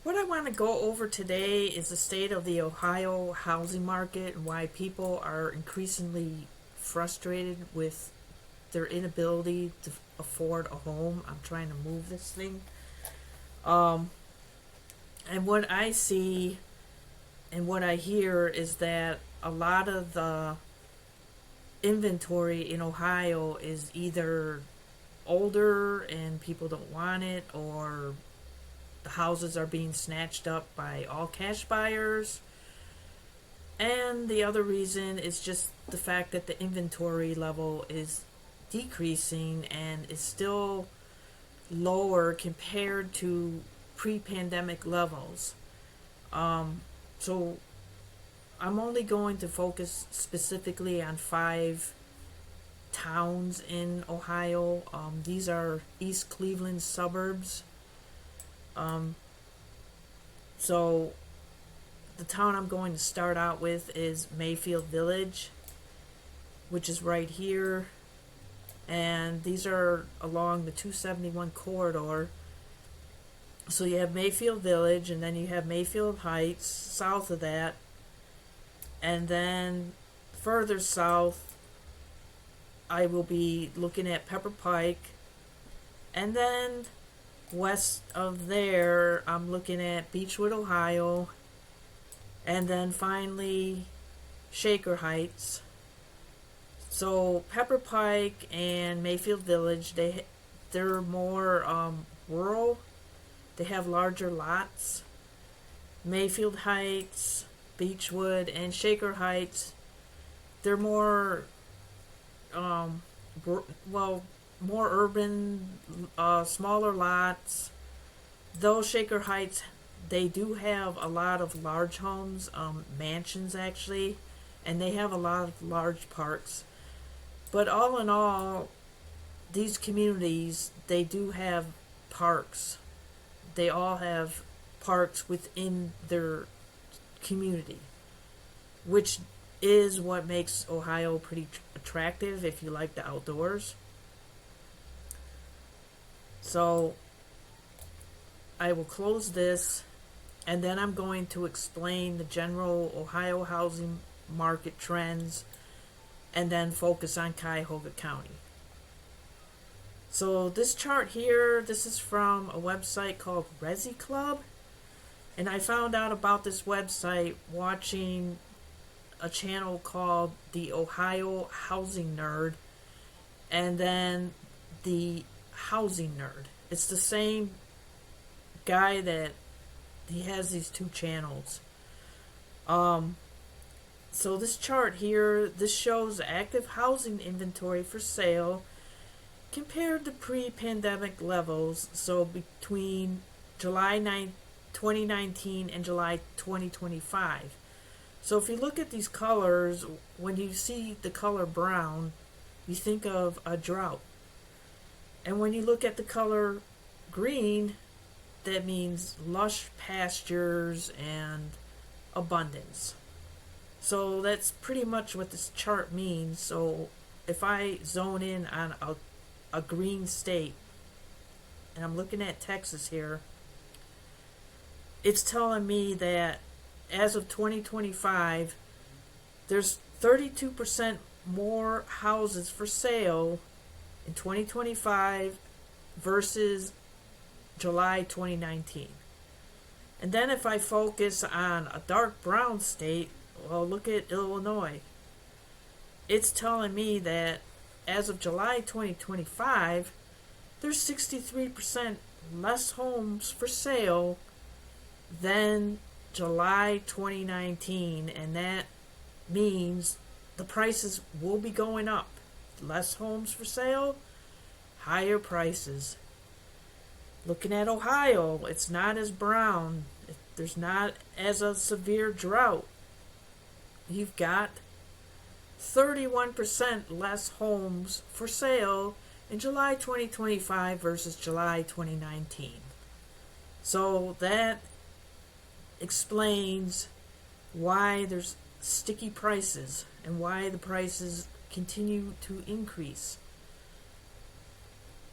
What I want to go over today is the state of the Ohio housing market and why people are increasingly frustrated with their inability to afford a home. I'm trying to move this thing. Um, and what I see and what I hear is that a lot of the inventory in Ohio is either older and people don't want it, or the houses are being snatched up by all cash buyers. And the other reason is just the fact that the inventory level is decreasing and is still lower compared to pre pandemic levels. So I'm only going to focus specifically on 5 towns in Ohio. These are East Cleveland suburbs. Um, so the town I'm going to start out with is Mayfield Village, which is right here. And these are along the 271 corridor. So you have Mayfield Village, and then you have Mayfield Heights south of that. And then further south, I will be looking at Pepper Pike. And then west of there, I'm looking at Beachwood, Ohio. And then finally, Shaker Heights. So Pepper Pike and Mayfield Village, they're more rural. They have larger lots. Mayfield Heights, Beachwood, and Shaker Heights, they're more um, more urban, smaller lots. Though Shaker Heights, they do have a lot of large homes, mansions actually, and they have a lot of large parks. But all in all, these communities, they do have parks. They all have parks within their community, which is what makes Ohio pretty attractive if you like the outdoors. So I will close this, and then I'm going to explain the general Ohio housing market trends and then focus on Cuyahoga County. So this chart here, this is from a website called Resi Club, and I found out about this website watching a channel called the Ohio Housing Nerd and then the Housing Nerd. It's the same guy that he has these two channels. So this chart here, this shows active housing inventory for sale compared to pre-pandemic levels. So between July 9, 2019 and July 2025. So if you look at these colors, when you see the color brown, you think of a drought. And when you look at the color green, that means lush pastures and abundance. So that's pretty much what this chart means. So if I zone in on a green state, and I'm looking at Texas here, it's telling me that as of 2025, there's 32% more houses for sale in 2025 versus July 2019. And then if I focus on a dark brown state, well, look at Illinois. It's telling me that as of July 2025, there's 63% less homes for sale than July 2019, and that means the prices will be going up. Less homes for sale, higher prices. Looking at Ohio, it's not as brown. There's not as a severe drought. You've got 31% less homes for sale in July 2025 versus July 2019. So that explains why there's sticky prices and why the prices continue to increase.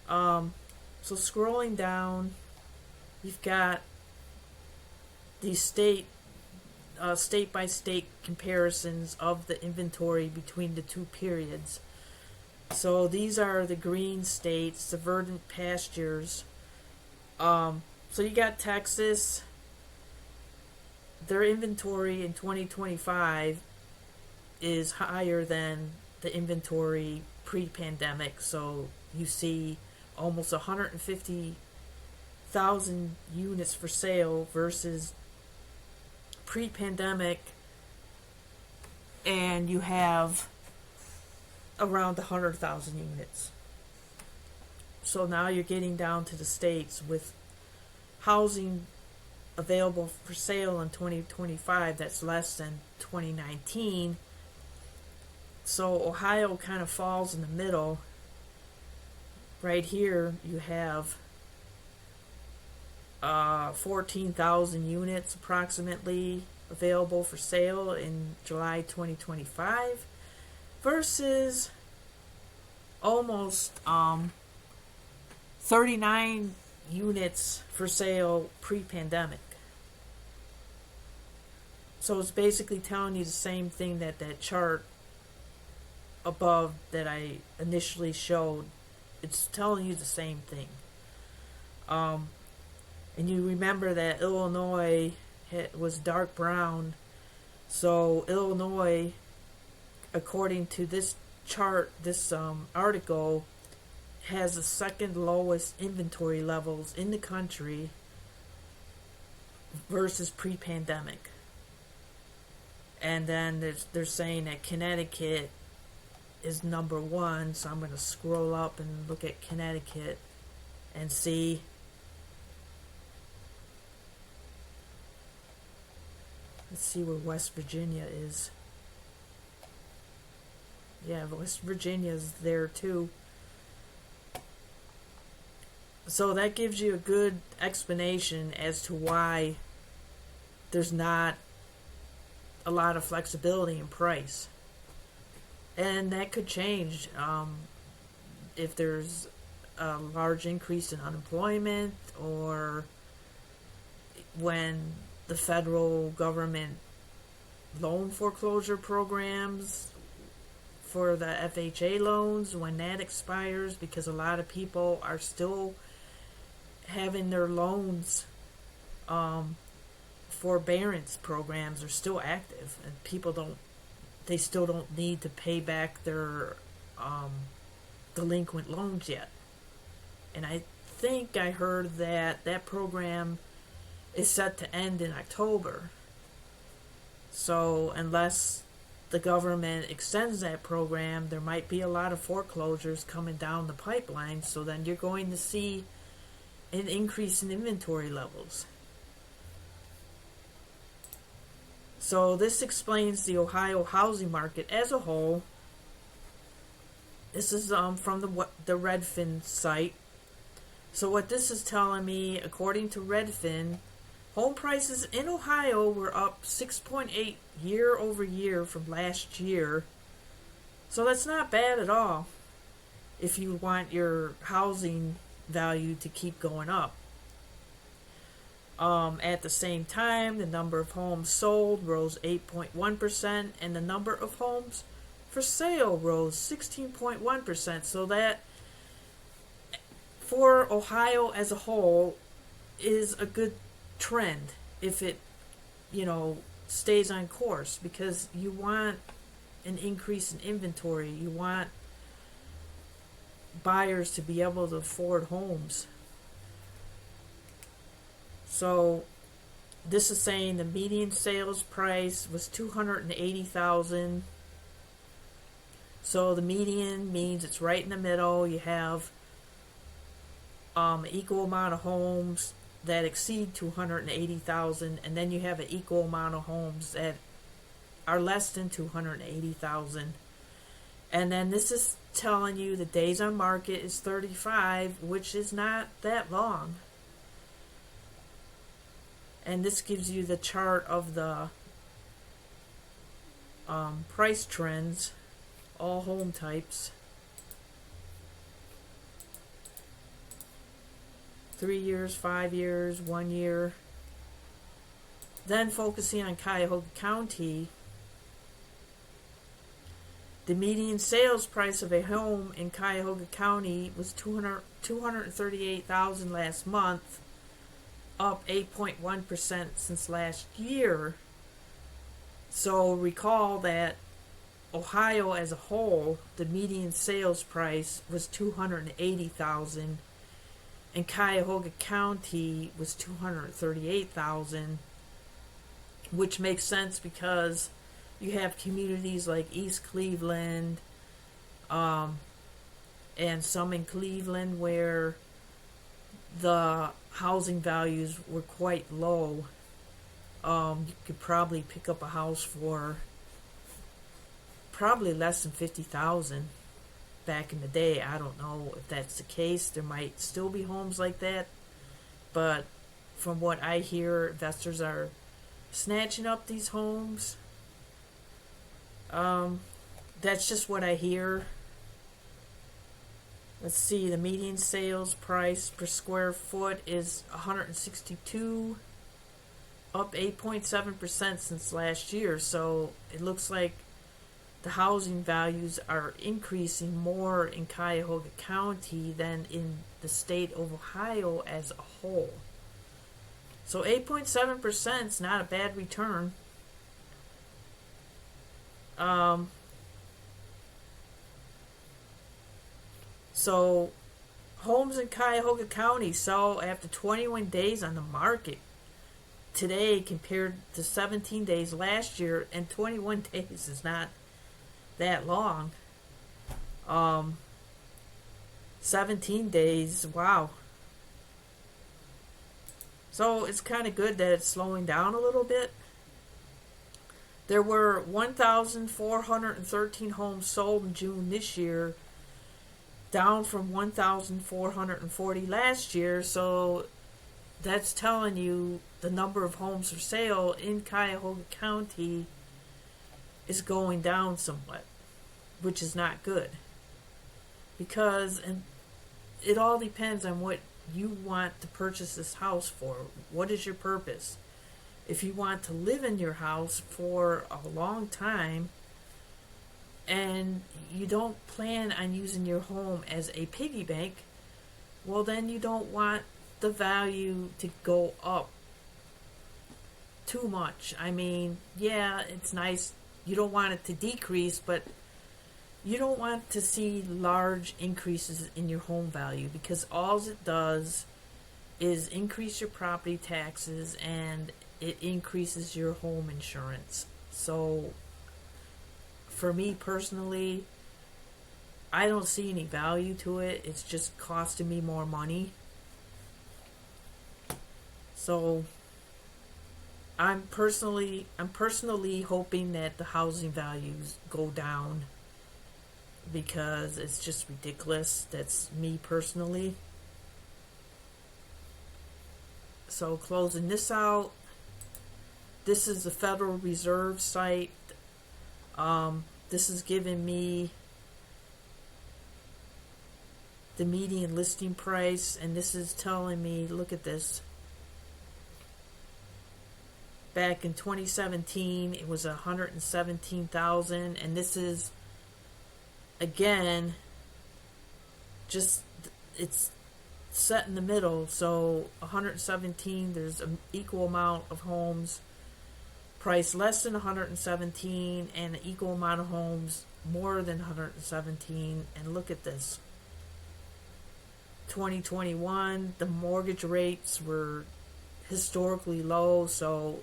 So scrolling down, you've got these state by state comparisons of the inventory between the two periods. So these are the green states, the verdant pastures. So you got Texas. Their inventory in 2025 is higher than the inventory pre-pandemic. So you see almost 150,000 units for sale versus pre-pandemic, and you have around 100,000 units. So now you're getting down to the states with housing available for sale in 2025 that's less than 2019. So Ohio kind of falls in the middle. Right here you have 14,000 units approximately available for sale in July 2025 versus almost 39 units for sale pre-pandemic. So it's basically telling you the same thing that chart above that I initially showed. It's telling you the same thing. And you remember that Illinois was dark brown. So Illinois, according to this chart, this article, has the second lowest inventory levels in the country versus pre-pandemic. And then they're saying that Connecticut is number one. So I'm going to scroll up and look at Connecticut and see. Let's see where West Virginia is. Yeah, West Virginia is there too. So that gives you a good explanation as to why there's not a lot of flexibility in price. And that could change if there's a large increase in unemployment, or when the federal government loan foreclosure programs for the FHA loans, when that expires, because a lot of people are still having their loans, forbearance programs are still active, and they still don't need to pay back their delinquent loans yet. And I think I heard that program is set to end in October. So unless the government extends that program, there might be a lot of foreclosures coming down the pipeline. So then you're going to see an increase in inventory levels. So this explains the Ohio housing market as a whole. This is from the Redfin site. So what this is telling me, according to Redfin, home prices in Ohio were up 6.8 year over year from last year. So that's not bad at all if you want your housing value to keep going up. At the same time, the number of homes sold rose 8.1%, and the number of homes for sale rose 16.1%. So that, for Ohio as a whole, is a good trend if it, stays on course, because you want an increase in inventory. You want buyers to be able to afford homes. So this is saying the median sales price was $280,000. So the median means it's right in the middle. You have equal amount of homes that exceed $280,000, and then you have an equal amount of homes that are less than $280,000. And then this is telling you the days on market is 35, which is not that long. And this gives you the chart of the price trends, all home types. 3 years, 5 years, 1 year. Then focusing on Cuyahoga County, the median sales price of a home in Cuyahoga County was $238,000 last month, up 8.1% since last year. So recall that Ohio as a whole, the median sales price was $280,000, and Cuyahoga County was $238,000, which makes sense because you have communities like East Cleveland, and some in Cleveland where the housing values were quite low. You could probably pick up a house for probably less than $50,000 back in the day. I don't know if that's the case. There might still be homes like that, but from what I hear, investors are snatching up these homes. That's just what I hear. Let's see, the median sales price per square foot is $162, up 8.7% since last year. So it looks like the housing values are increasing more in Cuyahoga County than in the state of Ohio as a whole. So 8.7% is not a bad return. So homes in Cuyahoga County sell after 21 days on the market today compared to 17 days last year, and 21 days is not that long. 17 days, wow. So it's kind of good that it's slowing down a little bit. There were 1,413 homes sold in June this year, down from 1,440 last year. So that's telling you the number of homes for sale in Cuyahoga County is going down somewhat, which is not good. Because it all depends on what you want to purchase this house for. What is your purpose? If you want to live in your house for a long time and you don't plan on using your home as a piggy bank, well, then you don't want the value to go up too much. I mean, yeah, it's nice. You don't want it to decrease, but you don't want to see large increases in your home value, because all it does is increase your property taxes and it increases your home insurance. So for me personally, I don't see any value to it. It's just costing me more money. So I'm personally hoping that the housing values go down, because it's just ridiculous. That's me personally. So closing this out, this is the Federal Reserve site. This is giving me the median listing price, and this is telling me, look at this. Back in 2017, it was 117,000, and this is again just, it's set in the middle. So 117, there's an equal amount of homes priced less than 117 and an equal amount of homes more than 117. And look at this. 2021, the mortgage rates were historically low, so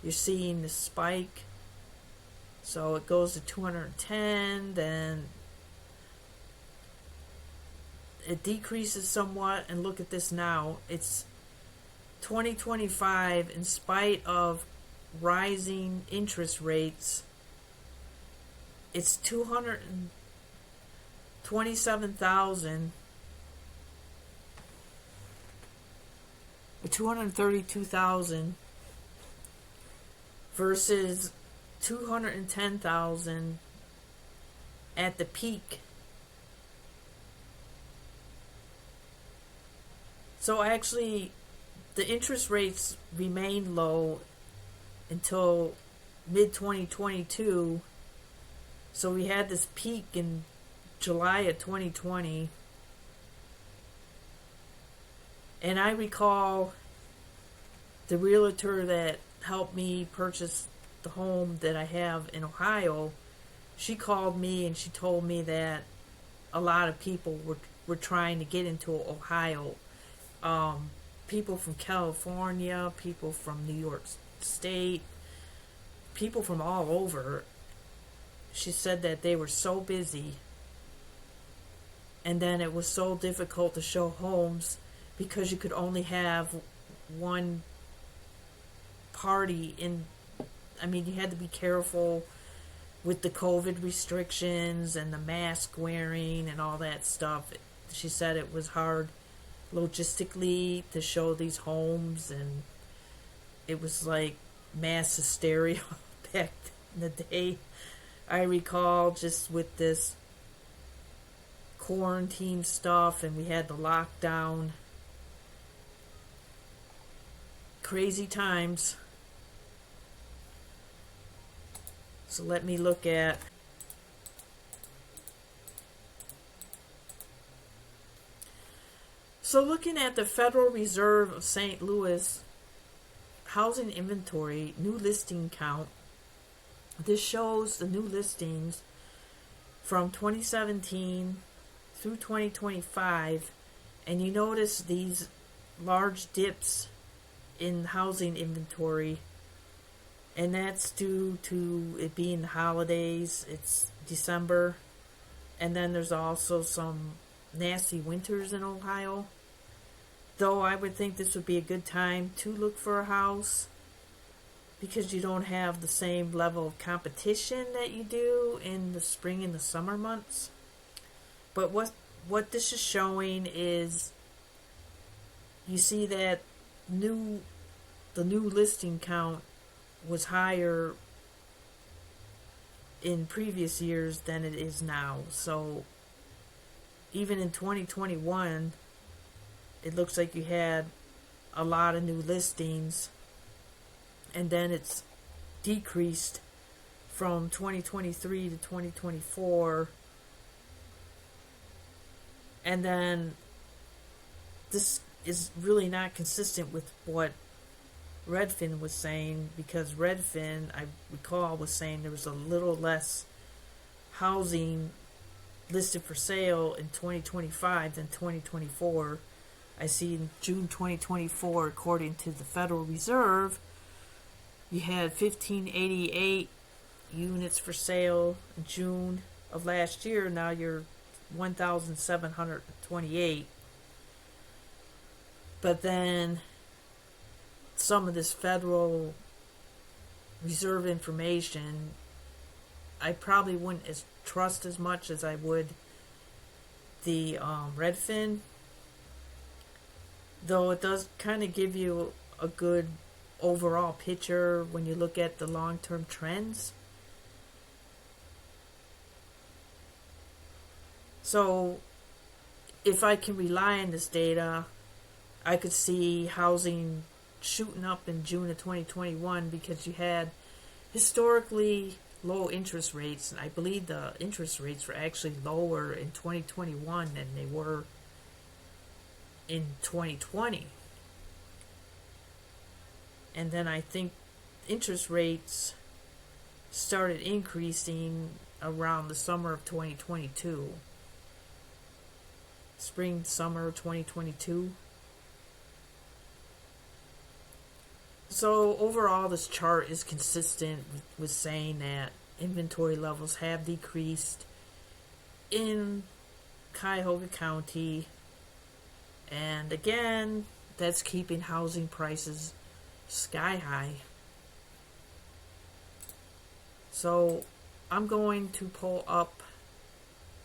you're seeing the spike. So it goes to 210, then it decreases somewhat, and look at this now. It's 2025, in spite of rising interest rates, it's 227,000 or 232,000 versus 210,000 at the peak. So actually, the interest rates remain low until mid 2022. So we had this peak in July of 2020. And I recall the realtor that helped me purchase the home that I have in Ohio. She called me and she told me that a lot of people were trying to get into Ohio. People from California, people from New York State, people from all over. She said that they were so busy, and then it was so difficult to show homes because you could only have one party in. I mean, you had to be careful with the COVID restrictions and the mask wearing and all that stuff. She said it was hard logistically to show these homes, and it was like mass hysteria back in the day. I recall, just with this quarantine stuff, and we had the lockdown. Crazy times. So let me look at looking at the Federal Reserve of St. Louis housing inventory new listing count. This shows the new listings from 2017 through 2025, and you notice these large dips in housing inventory, and that's due to it being the holidays. It's December, and then there's also some nasty winters in Ohio. Though I would think this would be a good time to look for a house, because you don't have the same level of competition that you do in the spring and the summer months. But what this is showing is, you see that the new listing count was higher in previous years than it is now. So even in 2021, it looks like you had a lot of new listings, and then it's decreased from 2023 to 2024. And then this is really not consistent with what Redfin was saying, because Redfin, I recall, was saying there was a little less housing listed for sale in 2025 than 2024. I see in June 2024, according to the Federal Reserve, you had 1,588 units for sale in June of last year. Now you're 1,728. But then some of this Federal Reserve information, I probably wouldn't trust as much as I would the Redfin, though it does kind of give you a good overall picture when you look at the long-term trends. So if I can rely on this data, I could see housing shooting up in June of 2021, because you had historically low interest rates, and I believe the interest rates were actually lower in 2021 than they were in 2020. And then I think interest rates started increasing around the summer of 2022. Spring, summer 2022. So overall, this chart is consistent with saying that inventory levels have decreased in Cuyahoga County. And again, that's keeping housing prices sky high. So I'm going to pull up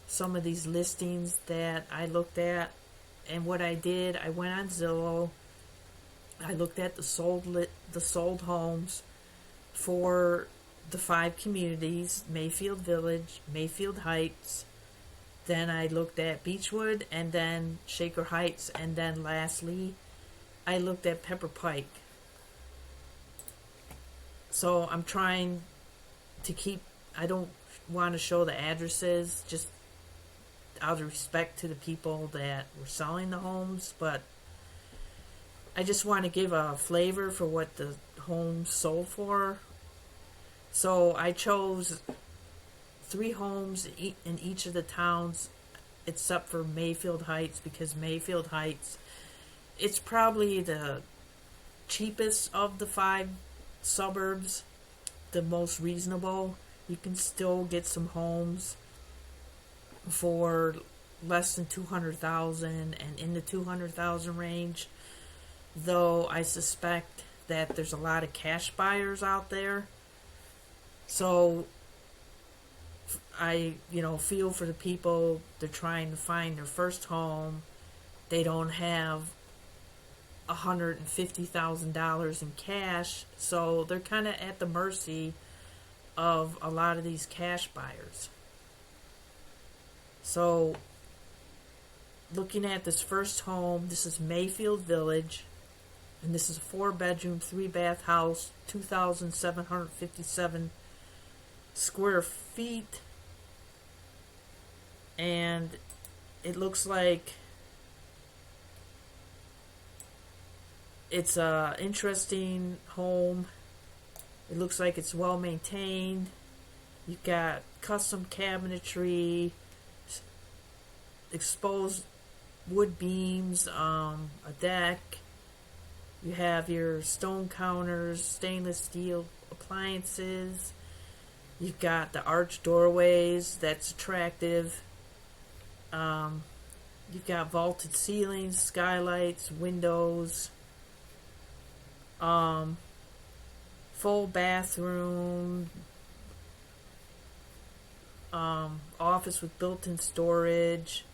some of these listings that I looked at. And what I did, I went on Zillow. I looked at the sold homes for the 5 communities: Mayfield Village, Mayfield Heights. Then I looked at Beachwood, and then Shaker Heights, and then lastly, I looked at Pepper Pike. So I'm trying to keep, I don't want to show the addresses just out of respect to the people that were selling the homes, but I just want to give a flavor for what the homes sold for. So I chose 3 homes in each of the towns except for Mayfield Heights, because Mayfield Heights, it's probably the cheapest of the 5 suburbs, the most reasonable. You can still get some homes for less than 200,000 and in the 200,000 range, though I suspect that there's a lot of cash buyers out there. So I, feel for the people. They're trying to find their first home. They don't have $150,000 in cash, so they're kind of at the mercy of a lot of these cash buyers. So, looking at this first home, this is Mayfield Village, and this is a 4-bedroom, 3-bath house, 2,757 square feet, and it looks like it's a interesting home. It looks like it's well maintained. You've got custom cabinetry, exposed wood beams, a deck. You have your stone counters, stainless steel appliances. You've got the arched doorways, that's attractive. You've got vaulted ceilings, skylights, windows, full bathroom, office with built-in storage,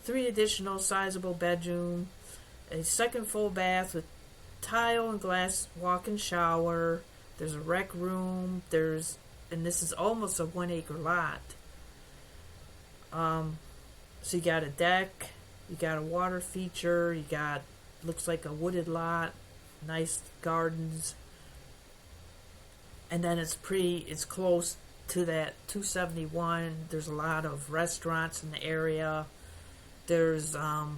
3 additional sizable bedroom, a second full bath with tile and glass walk-in shower. There's a rec room. And this is almost a 1-acre lot. So you got a deck, you got a water feature, you got, looks like a wooded lot, nice gardens, and then it's close to that 271. There's a lot of restaurants in the area. There's a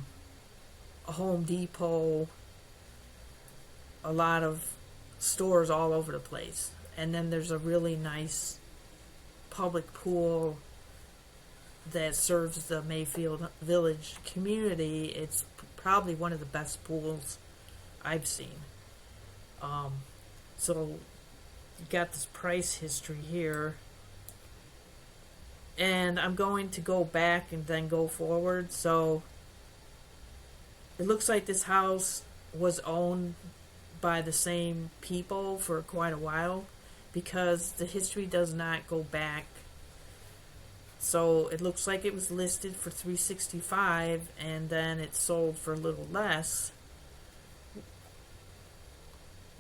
Home Depot, a lot of stores all over the place. And then there's a really nice public pool that serves the Mayfield Village community. It's probably one of the best pools I've seen. So you got this price history here. And I'm going to go back and then go forward. So it looks like this house was owned by the same people for quite a while, because the history does not go back. So it looks like it was listed for $365 and then it sold for a little less.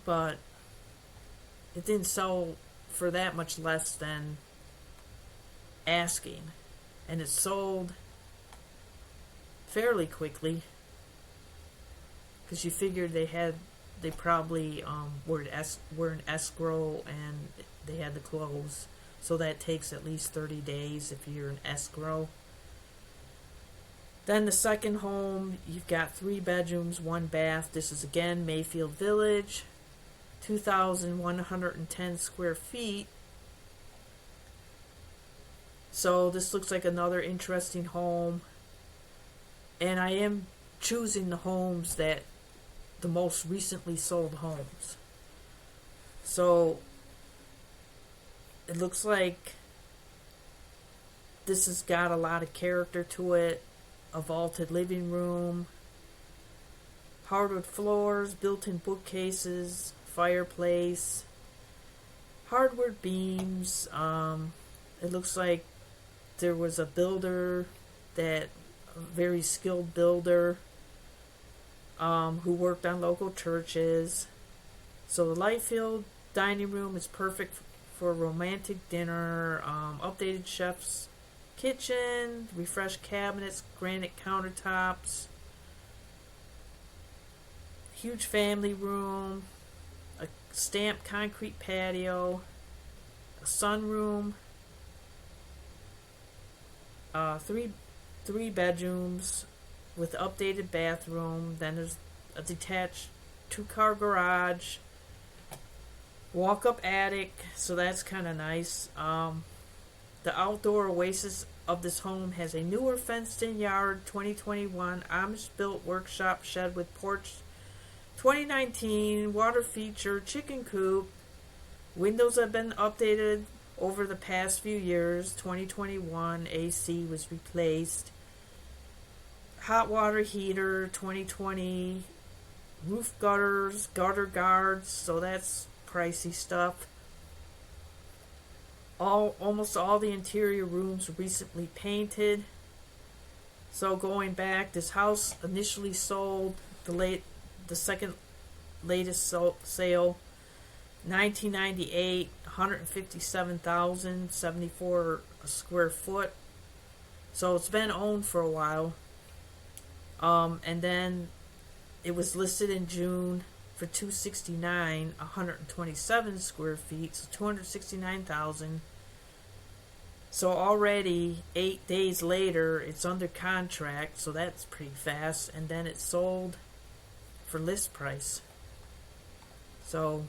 But it didn't sell for that much less than asking. And it sold fairly quickly, because you figured they probably were in escrow and they had to close. So that takes at least 30 days if you're in escrow. Then the second home, you've got 3 bedrooms, 1 bath. This is again Mayfield Village, 2,110 square feet. So this looks like another interesting home. And I am choosing the homes that the most recently sold homes. So it looks like this has got a lot of character to it. A vaulted living room, hardwood floors, built-in bookcases, fireplace, hardwood beams. It looks like there was a builder, a very skilled builder, who worked on local churches. So the light-filled dining room is perfect for a romantic dinner. Updated chef's kitchen, refreshed cabinets, granite countertops, huge family room, a stamped concrete patio, a sunroom, three bedrooms with updated bathroom. Then there's a detached 2-car garage, walk-up attic, so that's kind of nice. The outdoor oasis of this home has a newer fenced-in yard, 2021, Amish-built workshop shed with porch, 2019, water feature, chicken coop. Windows have been updated over the past few years. 2021, AC was replaced. Hot water heater, 2020. Roof gutters, gutter guards, so that's pricey stuff. Almost all the interior rooms recently painted. So going back, this house initially sold the second latest sale, 1998, 157,074 a square foot. So it's been owned for a while. And then it was listed in June for 269, 127 square feet, so 269,000. So already 8 days later, it's under contract, so that's pretty fast. And then it sold for list price. So,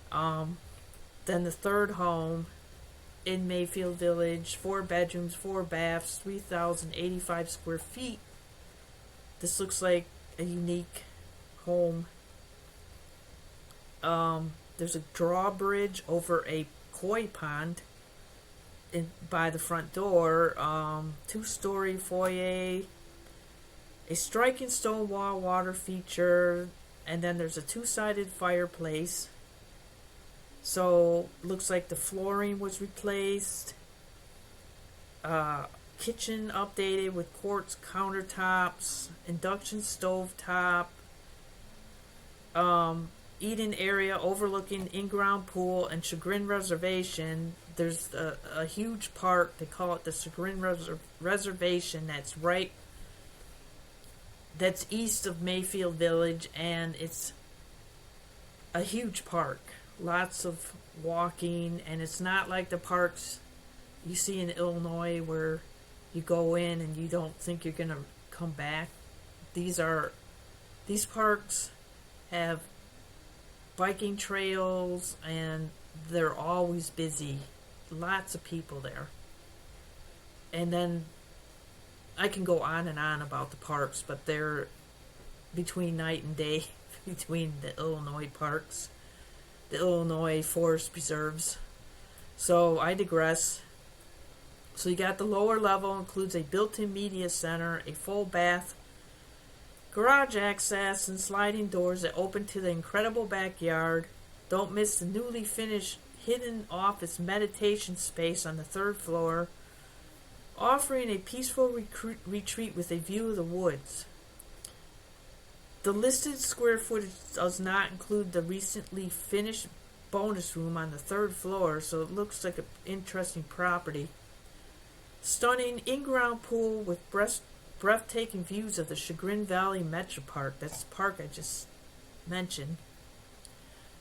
then the third home in Mayfield Village, 4 bedrooms, 4 baths, 3,085 square feet. This looks like a unique home. There's a drawbridge over a koi pond by the front door. 2-story foyer, a striking stone wall water feature, and then there's a 2-sided fireplace. So looks like the flooring was replaced. Kitchen updated with quartz countertops, induction stove top, eating area overlooking in-ground pool and Chagrin Reservation. There's a huge park, they call it the Chagrin Reservation, that's east of Mayfield Village, and it's a huge park. Lots of walking, and it's not like the parks you see in Illinois where you go in and you don't think you're going to come back. These parks have biking trails, and they're always busy. Lots of people there. And then I can go on and on about the parks, but they're between night and day between the Illinois parks, the Illinois forest preserves. So I digress. So you got the lower level, includes a built-in media center, a full bath, garage access, and sliding doors that open to the incredible backyard. Don't miss the newly finished hidden office meditation space on the 3rd floor, offering a peaceful retreat with a view of the woods. The listed square footage does not include the recently finished bonus room on the 3rd floor, so it looks like an interesting property. Stunning in-ground pool with breathtaking views of the Chagrin Valley Metro Park. That's the park I just mentioned.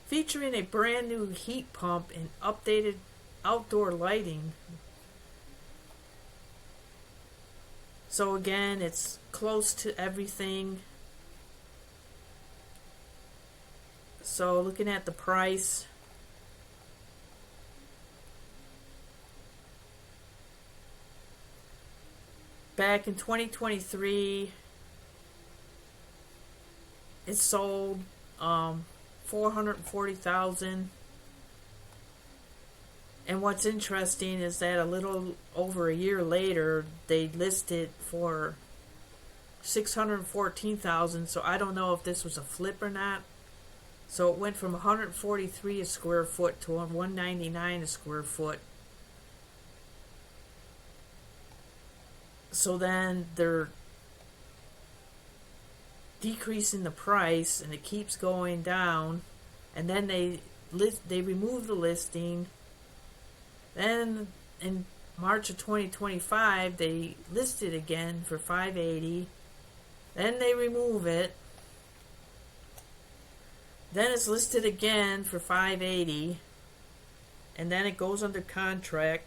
Featuring a brand new heat pump and updated outdoor lighting. So again, it's close to everything. So looking at the price, back in 2023, it sold $440,000. And what's interesting is that a little over a year later, they listed for $614,000. So I don't know if this was a flip or not. So it went from $143 a square foot to $199 a square foot. So then they're decreasing the price, and it keeps going down. And then they remove the listing. Then in March of 2025, they list it again for $580. Then they remove it. Then it's listed again for $580, and then it goes under contract,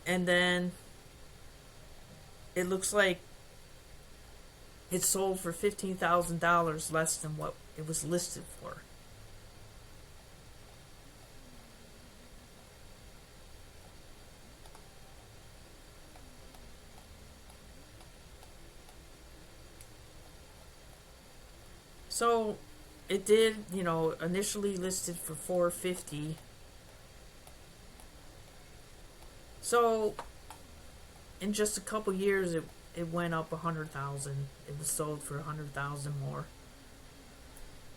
and then it looks like it sold for $15,000 less than what it was listed for. So it did, initially listed for $450. So in just a couple years, it went up 100,000. It was sold for 100,000 more.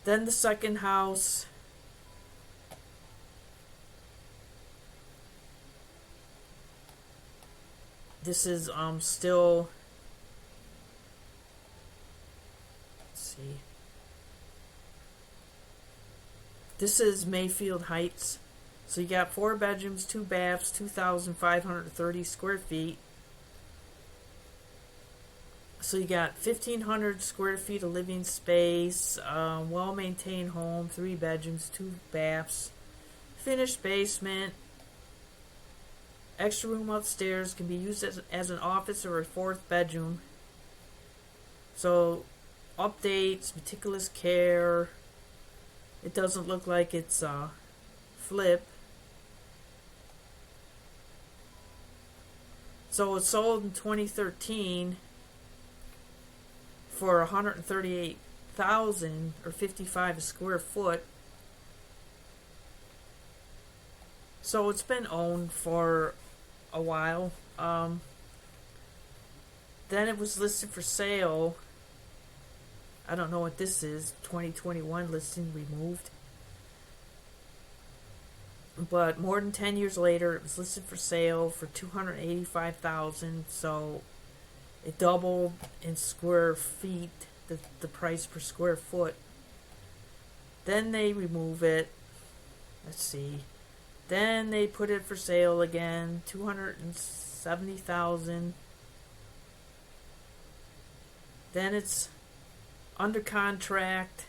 Then the second house, this is still, let's see. This is Mayfield Heights. So you got 4 bedrooms, 2 baths, 2,530 square feet. So you got 1,500 square feet of living space, well-maintained home, 3 bedrooms, 2 baths, finished basement, extra room upstairs, can be used as an office or a 4th bedroom. So updates, meticulous care. It doesn't look like it's flip. So it sold in 2013 for 138,000 or 55 a square foot. So it's been owned for a while. Then it was listed for sale. I don't know what this is. 2021 listing removed. But more than 10 years later, it was listed for sale for $285,000. So it doubled in square feet, the price per square foot. Then they remove it. Let's see. Then they put it for sale again, $270,000. Then it's under contract.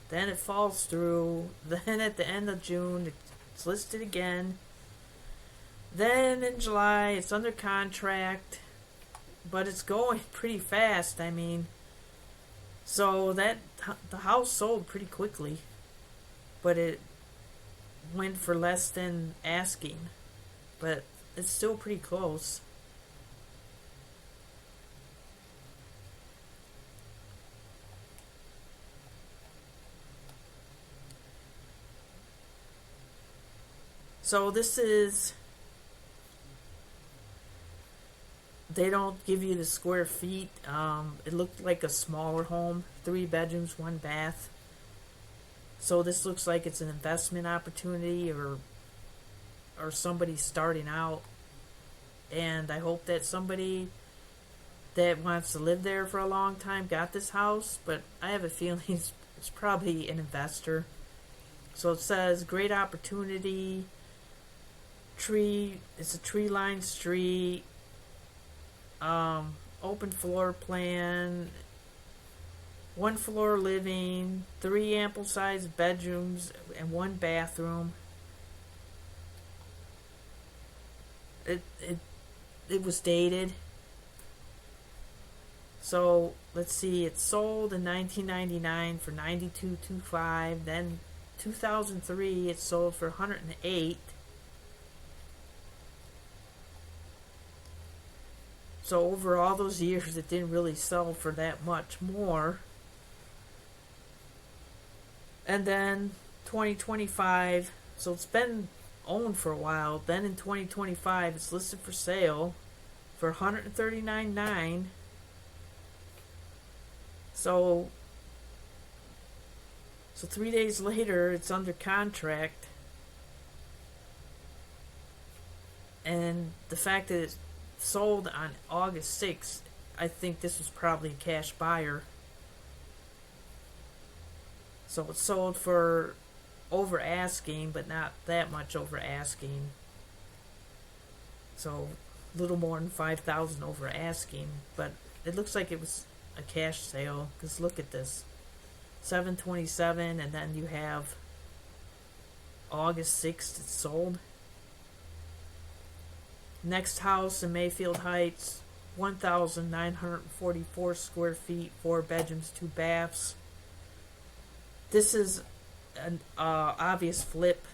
Then it falls through. Then at the end of June, it's listed again. Then in July, it's under contract. But it's going pretty fast. I mean, so the house sold pretty quickly. But it went for less than asking. But it's still pretty close. So this is, they don't give you the square feet. It looked like a smaller home, 3 bedrooms, 1 bath. So this looks like it's an investment opportunity or somebody starting out. And I hope that somebody that wants to live there for a long time got this house. But I have a feeling it's probably an investor. So it says great opportunity. It's a tree-lined street. Open floor plan. 1 floor living, 3 ample-sized bedrooms, and 1 bathroom. It was dated. So let's see. It sold in 1999 for $92,250. Then 2003, it sold for $108,000. So over all those years, it didn't really sell for that much more. And then 2025, so it's been owned for a while. Then in 2025, it's listed for sale for $139,900. So 3 days later, it's under contract. And the fact that it's sold on August 6th, I think this was probably a cash buyer. So it sold for over asking, but not that much over asking. So a little more than $5,000 over asking, but it looks like it was a cash sale. Because look at this. 727, and then you have August 6th it's sold. Next house in Mayfield Heights, 1,944 square feet, 4 bedrooms, 2 baths. This is an obvious flip.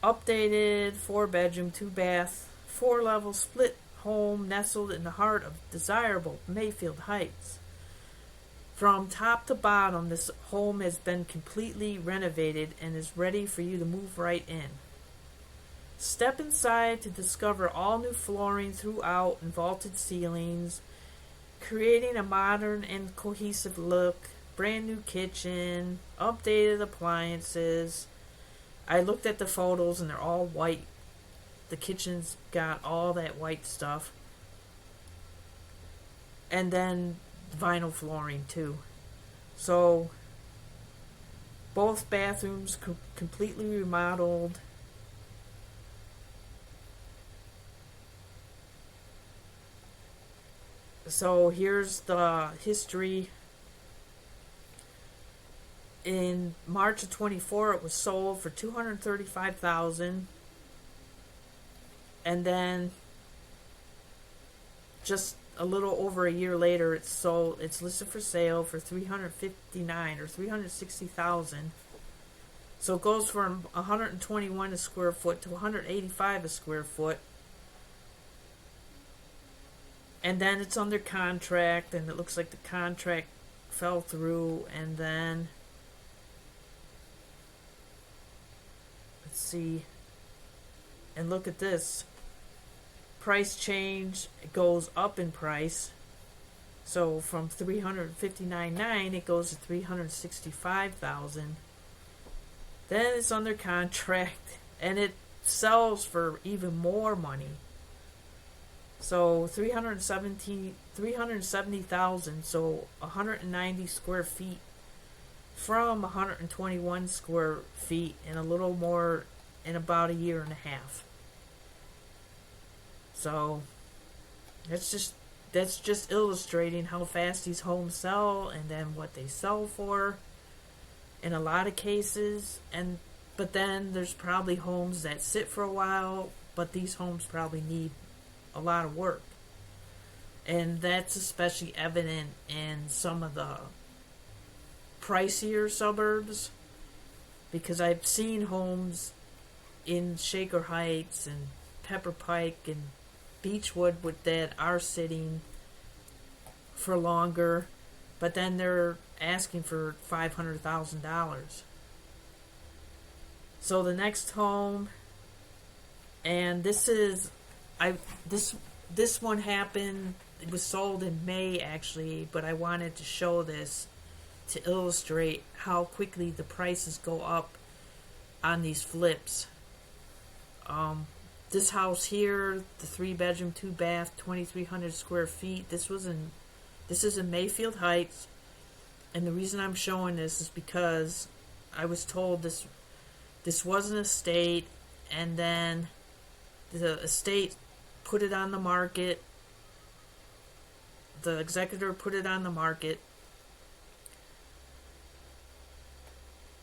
Updated 4 bedroom, 2 bath, 4 level split home nestled in the heart of desirable Mayfield Heights. From top to bottom, this home has been completely renovated and is ready for you to move right in. Step inside to discover all new flooring throughout and vaulted ceilings, creating a modern and cohesive look, brand new kitchen, updated appliances. I looked at the photos and they're all white. The kitchen's got all that white stuff. And then vinyl flooring too. So both bathrooms completely remodeled. So here's the history. In March of 24, it was sold for $235,000, and then just a little over a year later, it's sold. It's listed for sale for $359,000 or $360,000. So it goes from 121 a square foot to 185 a square foot. And then it's under contract, and it looks like the contract fell through, and then let's see, and look at this. Price change, it goes up in price. So from $359,900 it goes to $365,000. Then it's under contract, and it sells for even more money. So $370,000, so 190 square feet from 121 square feet in a little more, in about a year and a half. So that's just illustrating how fast these homes sell, and then what they sell for in a lot of cases. But then there's probably homes that sit for a while, but these homes probably need a lot of work. And that's especially evident in some of the pricier suburbs, because I've seen homes in Shaker Heights and Pepper Pike and Beachwood that are sitting for longer, but then they're asking for $500,000. So the next home, and this one happened, it was sold in May actually, but I wanted to show this to illustrate how quickly the prices go up on these flips. This house here, the 3 bedroom, 2 bath, 2,300 square feet. This is in Mayfield Heights, and the reason I'm showing this is because I was told this was an estate, and then the estate put it on the market. The executor put it on the market,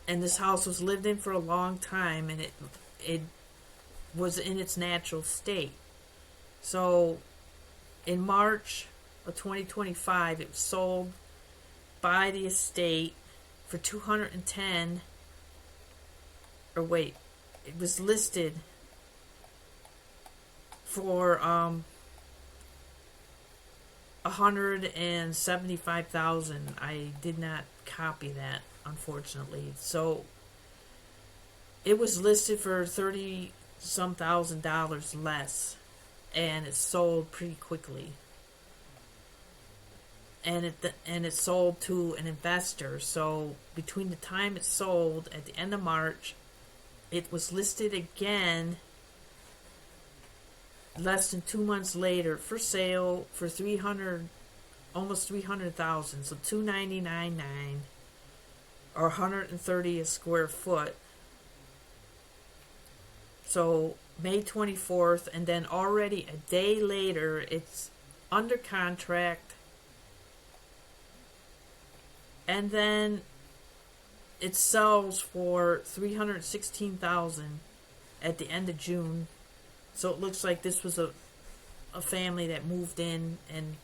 and this house was lived in for a long time, and it was in its natural state. So in March of 2025, it was sold by the estate for $210, or wait, it was listed for $175,000. I did not copy that, unfortunately. So it was listed for $30-some thousand less, and it sold pretty quickly. And it sold to an investor. So between the time it sold at the end of March, it was listed again less than 2 months later for sale for almost $300,000. So $299,900, or 130 a square foot. So May 24th, and then already a day later, it's under contract and then it sells for $316,000 at the end of June. So it looks like this was a family that moved in and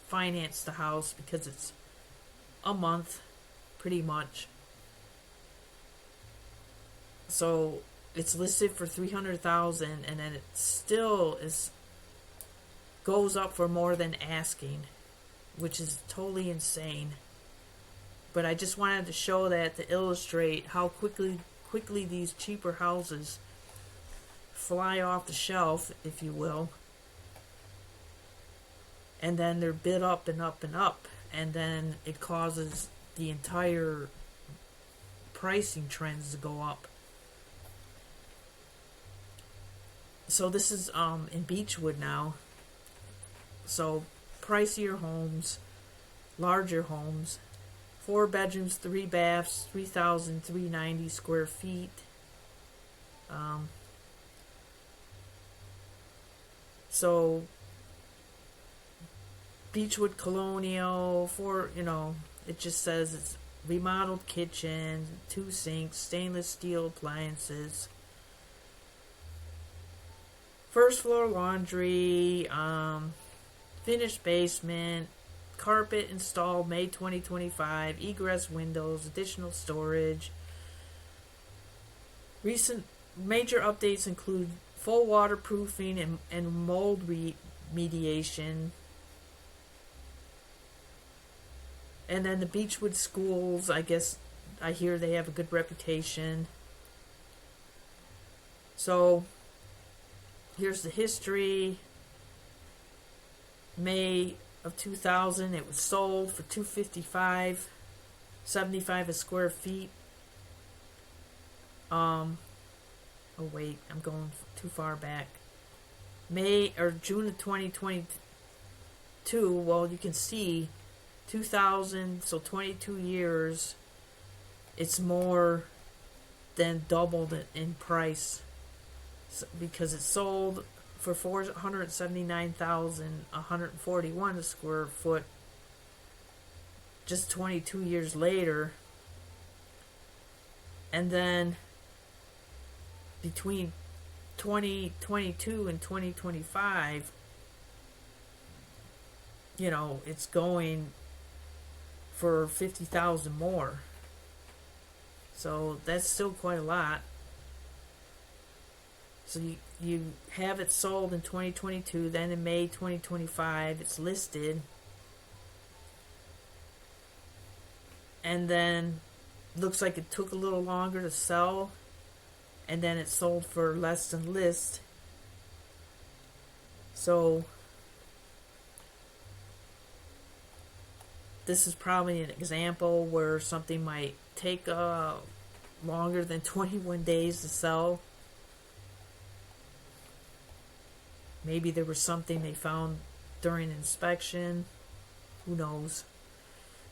financed the house because it's a month, pretty much. So it's listed for $300,000, and then it still goes up for more than asking, which is totally insane. But I just wanted to show that to illustrate how quickly these cheaper houses fly off the shelf, if you will. And then they're bid up and up and up, and then it causes the entire pricing trends to go up. So this is in Beachwood now. So pricier homes, larger homes, 4 bedrooms, 3 baths, 3,390 square feet. So Beachwood Colonial, it just says it's remodeled kitchen, 2 sinks, stainless steel appliances, first floor laundry, finished basement, carpet installed May 2025, egress windows, additional storage. Recent major updates include full waterproofing and mold remediation. And then the Beachwood schools, I guess, I hear they have a good reputation. So here's the history. May of 2000, it was sold for $255.75 a square feet. Oh wait, I'm going too far back. June of 2022. Well, you can see 2000, so 22 years. It's more than doubled in price, because it sold for $479,141 a square foot just 22 years later. And then between 2022 and 2025, it's going for $50,000 more. So that's still quite a lot. So you have it sold in 2022, then in May 2025 it's listed, and then looks like it took a little longer to sell, and then it sold for less than list. So this is probably an example where something might take longer than 21 days to sell. Maybe there was something they found during inspection. Who knows?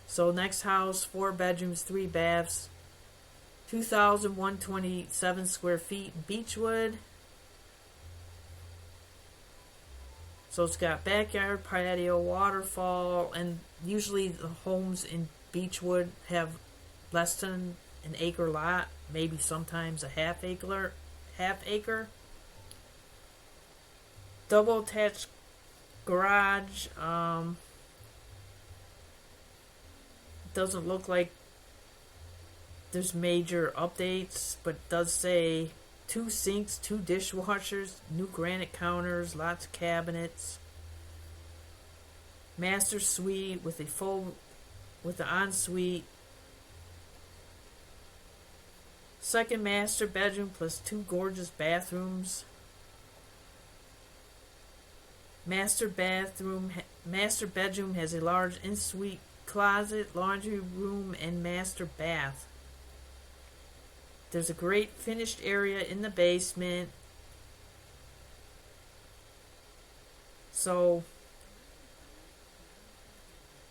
So next house, 4 bedrooms, 3 baths, 2,127 square feet in Beachwood. So it's got backyard, patio, waterfall, and usually the homes in Beachwood have less than an acre lot, maybe sometimes a half acre. Double attached garage. Doesn't look like there's major updates, but it does say 2 sinks, 2 dishwashers, new granite counters, lots of cabinets, master suite with the ensuite, second master bedroom plus 2 gorgeous bathrooms. Master bedroom has a large ensuite closet, laundry room, and master bath. There's a great finished area in the basement. So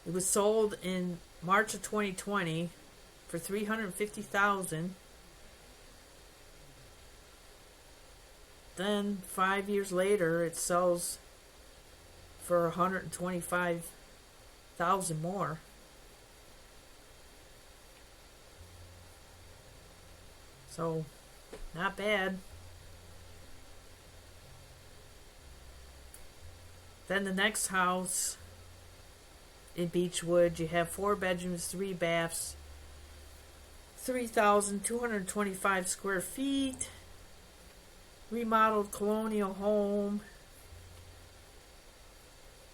it was sold in March of 2020 for $350,000. Then 5 years later, it sells for $125,000 more. So, not bad. Then the next house in Beachwood, you have 4 bedrooms, 3 baths, 3,225 square feet, remodeled colonial home,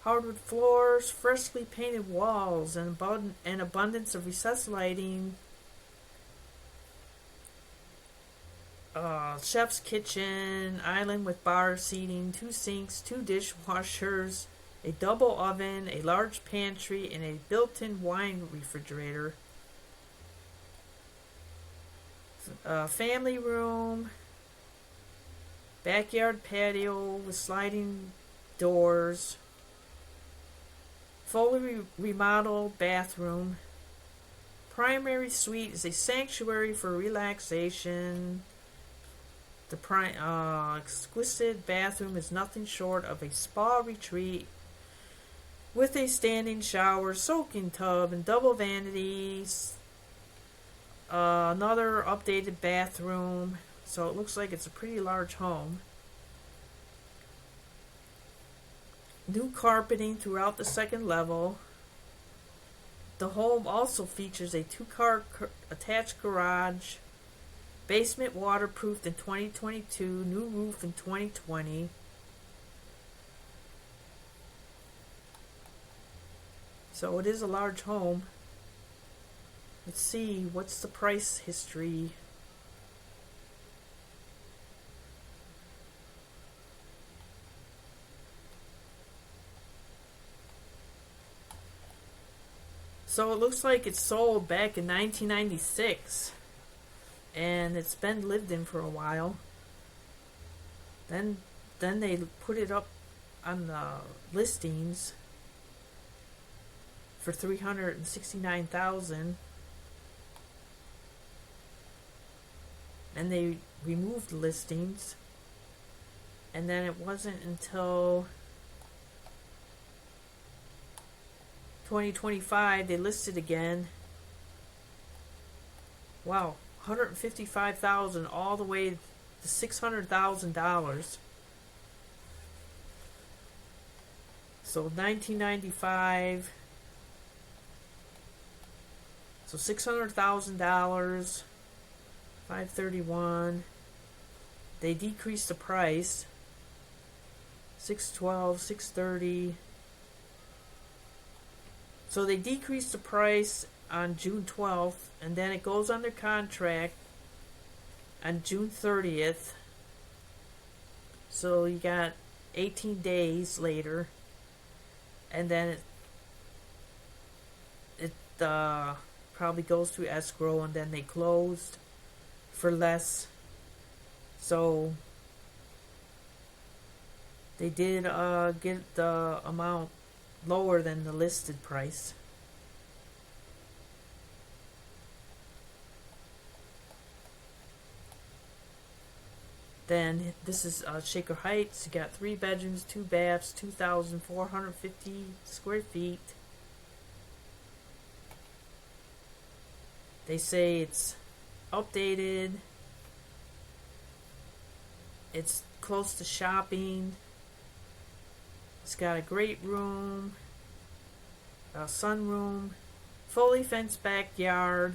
hardwood floors, freshly painted walls, and an abundance of recessed lighting, chef's kitchen, island with bar seating, 2 sinks, 2 dishwashers, a double oven, a large pantry, and a built-in wine refrigerator. Family room, backyard patio with sliding doors, fully remodeled bathroom. Primary suite is a sanctuary for relaxation. The exquisite bathroom is nothing short of a spa retreat with a standing shower, soaking tub, and double vanities. Another updated bathroom. So it looks like it's a pretty large home. New carpeting throughout the second level. The home also features a 2-car attached garage, basement waterproofed in 2022, new roof in 2020. So it is a large home. Let's see, what's the price history? So it looks like it sold back in 1996. And it's been lived in for a while. Then they put it up on the listings for $369,000, and they removed the listings. And then it wasn't until 2025 they listed again. Wow. $155,000 all the way to $600,000. So 1995. So $600,000. 531. They decreased the price. 612, 630. So they decreased the price on June 12th, and then it goes under contract on June 30th. So you got 18 days later, and then it probably goes through escrow, and then they closed for less. So they did get the amount lower than the listed price. Then this is Shaker Heights. You got 3 bedrooms, 2 baths, 2,450 square feet. They say it's updated. It's close to shopping. It's got a great room, a sunroom, fully fenced backyard,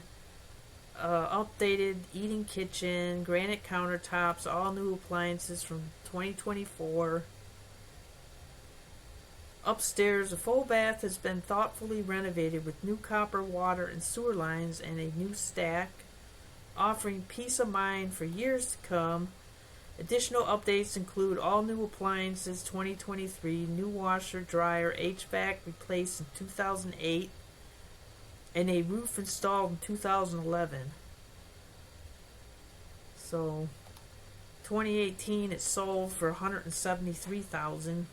updated eating kitchen, granite countertops, all new appliances from 2024. Upstairs, a full bath has been thoughtfully renovated with new copper, water, and sewer lines and a new stack, offering peace of mind for years to come. Additional updates include all new appliances 2023, new washer, dryer, HVAC replaced in 2008, and a roof installed in 2011. So 2018 it sold for $173,000.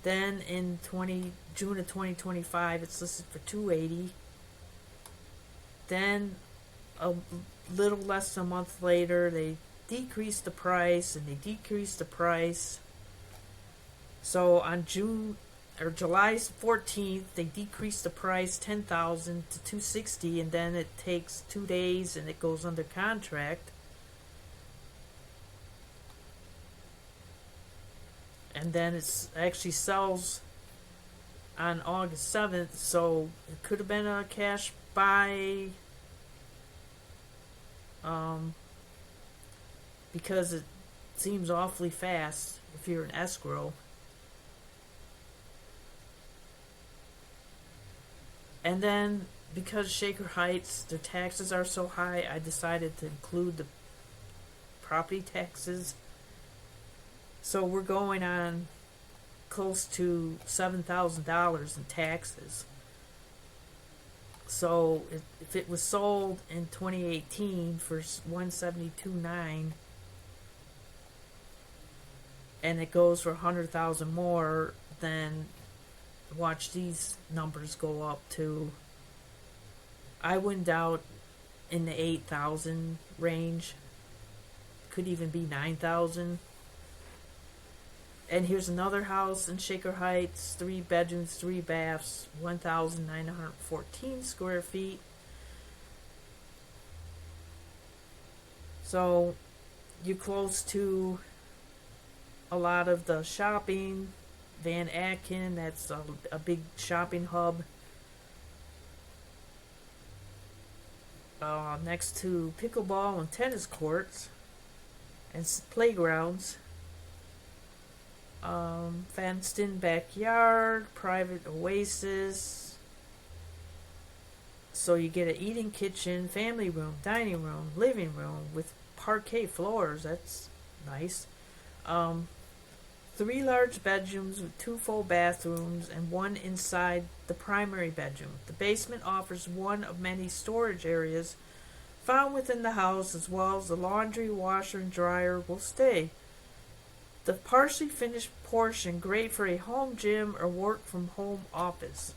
Then in June of 2025 it's listed for $280,000. Then a little less than a month later they decreased the price, and they decreased the price. So on June or July 14th, they decreased the price 10,000 to 260, and then it takes 2 days and it goes under contract. And then it actually sells on August 7th, so it could have been a cash buy, because it seems awfully fast if you're an escrow. And then, because Shaker Heights, their taxes are so high, I decided to include the property taxes. So we're going on close to $7,000 in taxes. So if it was sold in 2018 for $172,900, and it goes for $100,000 more, then watch these numbers go up to, I wouldn't doubt, in the 8,000 range. Could even be 9,000. And here's another house in Shaker Heights, 3 bedrooms, 3 baths, 1,914 square feet. So you're close to a lot of the shopping. Van Aken, that's a big shopping hub. Next to pickleball and tennis courts and playgrounds. Fenced in backyard, private oasis. So you get an eating kitchen, family room, dining room, living room with parquet floors. That's nice. 3 large bedrooms with 2 full bathrooms and 1 inside the primary bedroom. The basement offers one of many storage areas found within the house, as well as the laundry, washer, and dryer will stay. The partially finished portion great for a home gym or work from home office.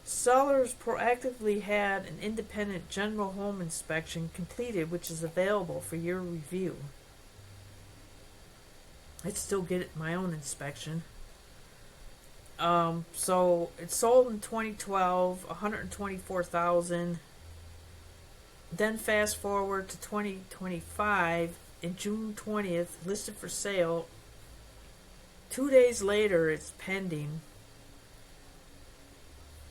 Sellers proactively had an independent general home inspection completed, which is available for your review. I'd still get my own inspection. So it sold in 2012, $124,000. Then fast forward to 2025. In June 20th, listed for sale. 2 days later, it's pending.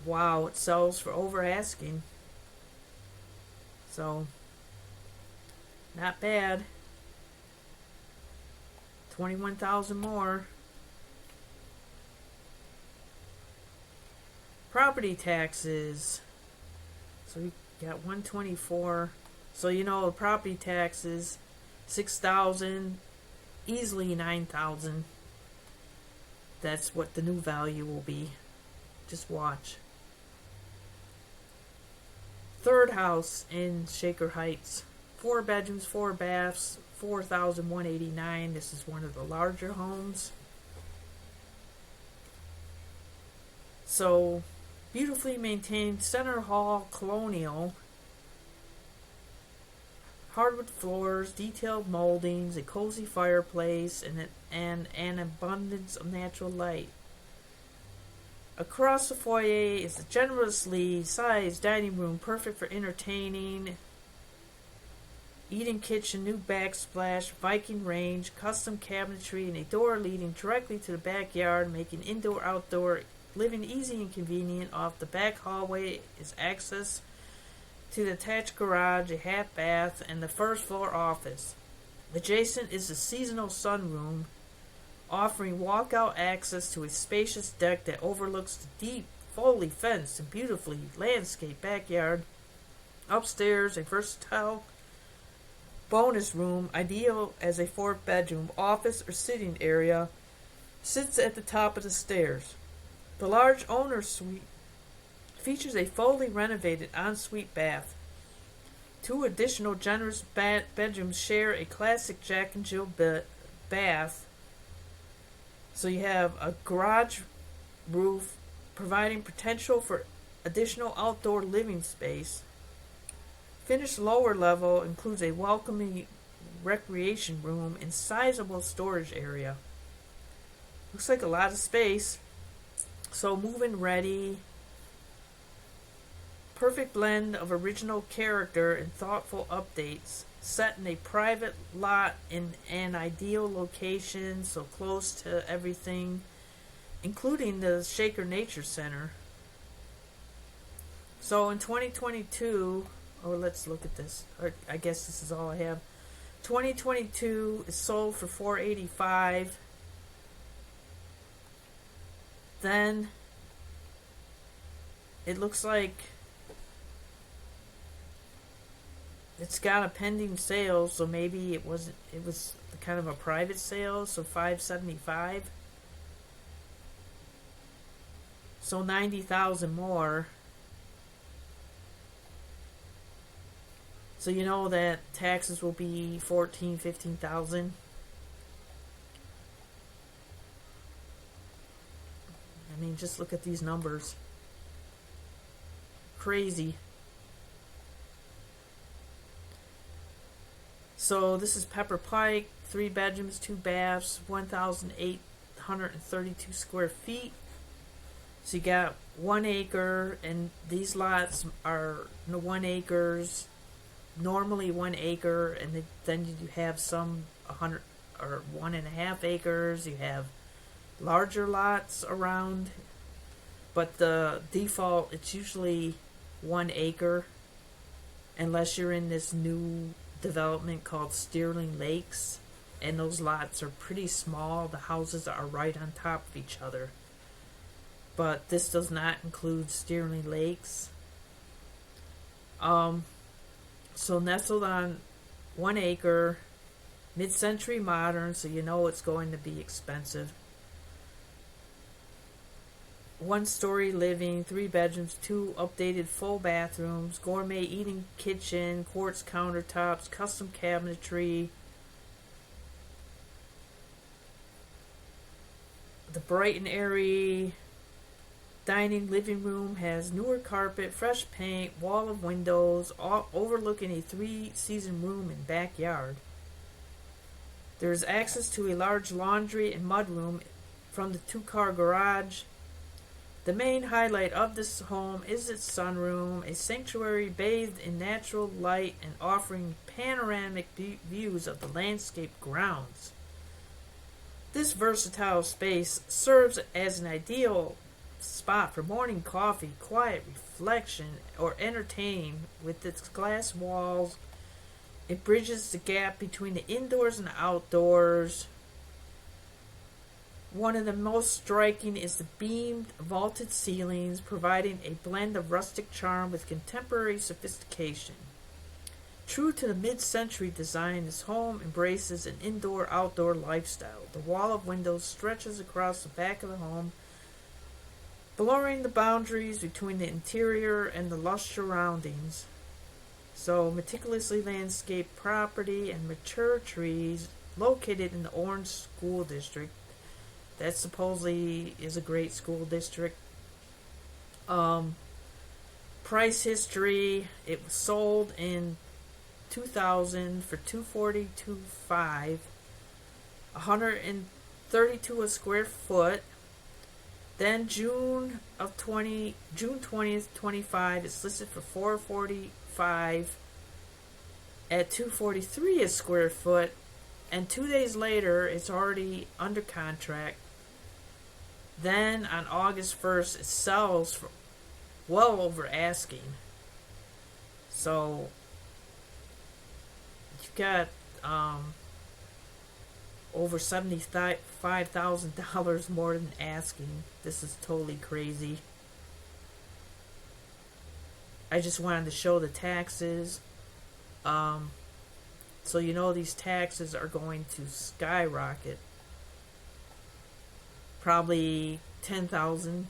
Wow, it sells for over asking. So, not bad. 21,000 more. Property taxes. So we got 124. So the property taxes, 6,000, easily 9,000. That's what the new value will be. Just watch. Third house in Shaker Heights, 4 bedrooms, 4 baths, 4,189. This is one of the larger homes. So, beautifully maintained center hall, colonial. Hardwood floors, detailed moldings, a cozy fireplace, and an abundance of natural light. Across the foyer is a generously sized dining room, perfect for entertaining. Eating kitchen, new backsplash, Viking range, custom cabinetry, and a door leading directly to the backyard, making indoor-outdoor living easy and convenient. Off the back hallway is access to the attached garage, a half bath, and the first floor office. Adjacent is the seasonal sunroom, offering walkout access to a spacious deck that overlooks the deep, fully fenced and beautifully landscaped backyard. Upstairs, a versatile bonus room, ideal as a 4th bedroom, office, or sitting area, sits at the top of the stairs. The large owner's suite features a fully renovated ensuite bath. 2 additional generous bedrooms share a classic Jack and Jill bath. So you have a garage roof providing potential for additional outdoor living space. Finished lower level includes a welcoming recreation room and sizable storage area. Looks like a lot of space. So move-in ready. Perfect blend of original character and thoughtful updates. Set in a private lot in an ideal location, so close to everything, including the Shaker Nature Center. So in 2022, or let's look at this. Or I guess this is all I have. 2022 is sold for $485. Then it looks like it's got a pending sale, so maybe it was kind of a private sale, so $575. So $90,000 more. So you know that taxes will be $15,000. I mean, just look at these numbers. Crazy. So this is Pepper Pike, 3 bedrooms, 2 baths, 1,832 square feet. So you got 1 acre, and these lots are 1 acres, normally 1 acre, and then you have some 100 or 1.5 acres. You have larger lots around, but the default, it's usually 1 acre, unless you're in this new development called Sterling Lakes, and those lots are pretty small. The houses are right on top of each other, but this does not include Sterling Lakes. So nestled on 1 acre, mid-century modern, so you know it's going to be expensive. 1-story living, 3 bedrooms, 2 updated full bathrooms, gourmet eating kitchen, quartz countertops, custom cabinetry. The Brighton area dining living room has newer carpet, fresh paint, wall of windows, all overlooking a 3-season room and backyard. There is access to a large laundry and mudroom from the 2-car garage. The main highlight of this home is its sunroom, a sanctuary bathed in natural light and offering panoramic views of the landscape grounds. This versatile space serves as an ideal spot for morning coffee, quiet reflection, or entertaining. With its glass walls, it bridges the gap between the indoors and the outdoors. One of the most striking is the beamed, vaulted ceilings, providing a blend of rustic charm with contemporary sophistication. True to the mid-century design, this home embraces an indoor-outdoor lifestyle. The wall of windows stretches across the back of the home, blurring the boundaries between the interior and the lush surroundings. So, meticulously landscaped property and mature trees located in the Orange School District. That supposedly is a great school district. Price history, it was sold in 2000 for $242,500, 132 a square foot. Then June 20th, 25, it's listed for $445 at $243 a square foot, and 2 days later it's already under contract. Then on August 1st it sells for well over asking. So you've got over $75,000 more than asking. This is totally crazy. I just wanted to show the taxes. So you know these taxes are going to skyrocket. Probably $10,000.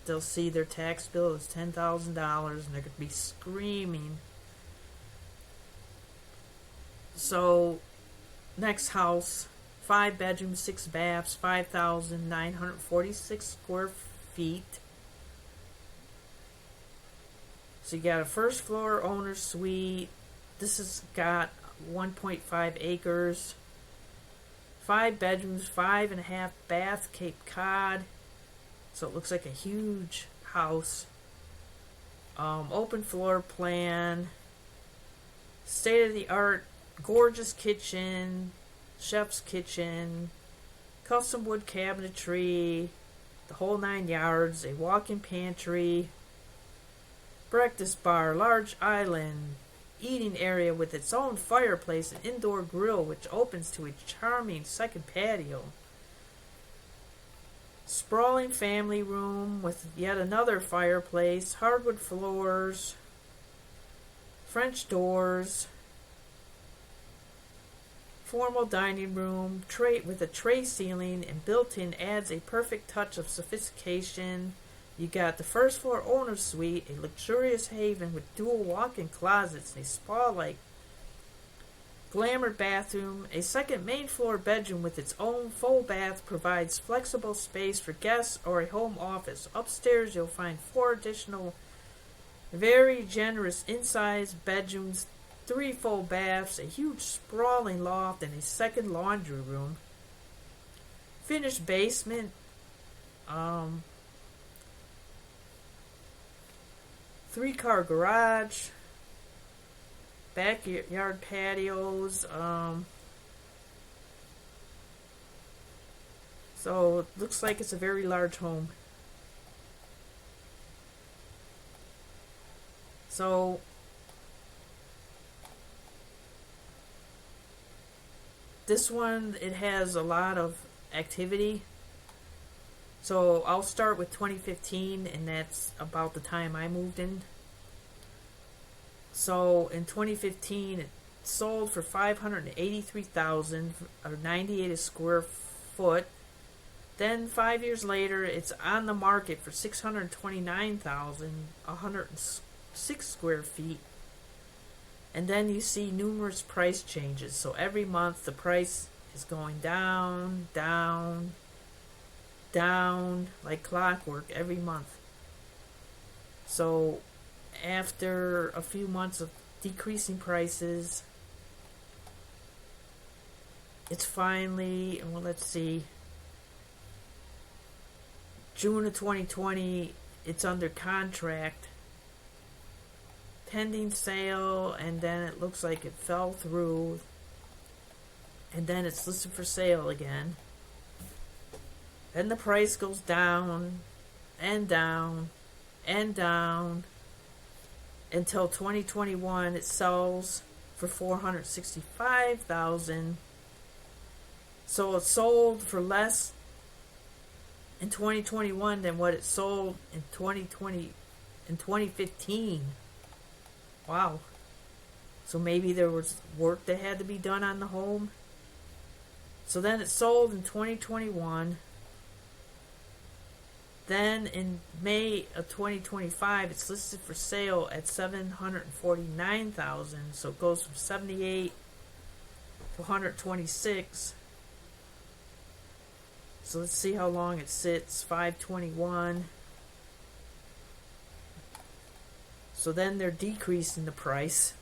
They'll see their tax bill is $10,000 and they're going to be screaming. So next house, 5 bedrooms, 6 baths, 5,946 square feet. So you got a first floor owner suite. This has got 1.5 acres. 5 bedrooms, 5.5 bath, Cape Cod. So it looks like a huge house. Open floor plan. State of the art, gorgeous kitchen, chef's kitchen, custom wood cabinetry, the whole 9 yards, a walk-in pantry, breakfast bar, large island, eating area with its own fireplace and indoor grill which opens to a charming second patio. Sprawling family room with yet another fireplace, hardwood floors, French doors, formal dining room, tray with a tray ceiling and built-in adds a perfect touch of sophistication. You got the first floor owner's suite, a luxurious haven with dual walk-in closets and a spa-like glamour bathroom. A second main floor bedroom with its own full bath provides flexible space for guests or a home office. Upstairs you'll find 4 additional very generous in-size bedrooms, 3 full baths, a huge sprawling loft, and a second laundry room. Finished basement. 3-car garage. Backyard patios. So it looks like it's a very large home. So this one, it has a lot of activity. So I'll start with 2015, and that's about the time I moved in. So in 2015, it sold for $583,000 or $98 a square foot. Then 5 years later, it's on the market for $629,106 square feet. And then you see numerous price changes. So every month the price is going down, down, down like clockwork every month. So after a few months of decreasing prices, it's finally, well, let's see, June of 2020, it's under contract, pending sale, and then it looks like it fell through, and then it's listed for sale again. Then the price goes down and down and down until 2021 it sells for $465,000. So it sold for less in 2021 than what it sold in 2015. Wow. So maybe there was work that had to be done on the home. So then it sold in 2021. Then in May of 2025, it's listed for sale at $749,000. So it goes from 78 to 126. So let's see how long it sits. 521. So then they're decreasing the price.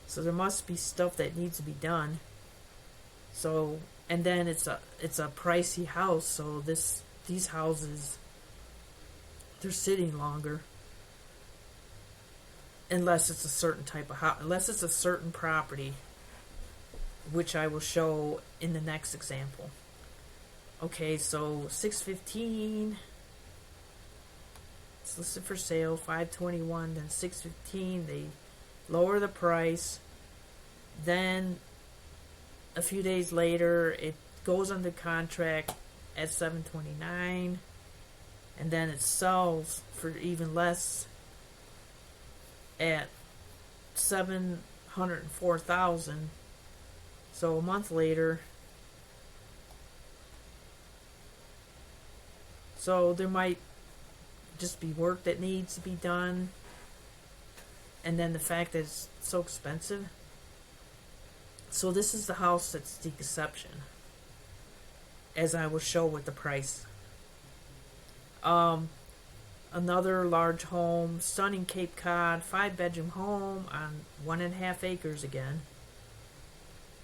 So there must be stuff that needs to be done. So, and then it's a pricey house. So these houses, they're sitting longer. Unless it's a certain type of house, unless it's a certain property, which I will show in the next example. Okay, so 615. It's listed for sale, 521, then 615. They lower the price. Then a few days later, it goes under contract at 729, and then it sells for even less at 704,000. So a month later. So there might just be work that needs to be done, and then the fact that it's so expensive. So this is the house that's the exception, as I will show with the price. Another large home, stunning Cape Cod, 5-bedroom home on 1.5 acres again.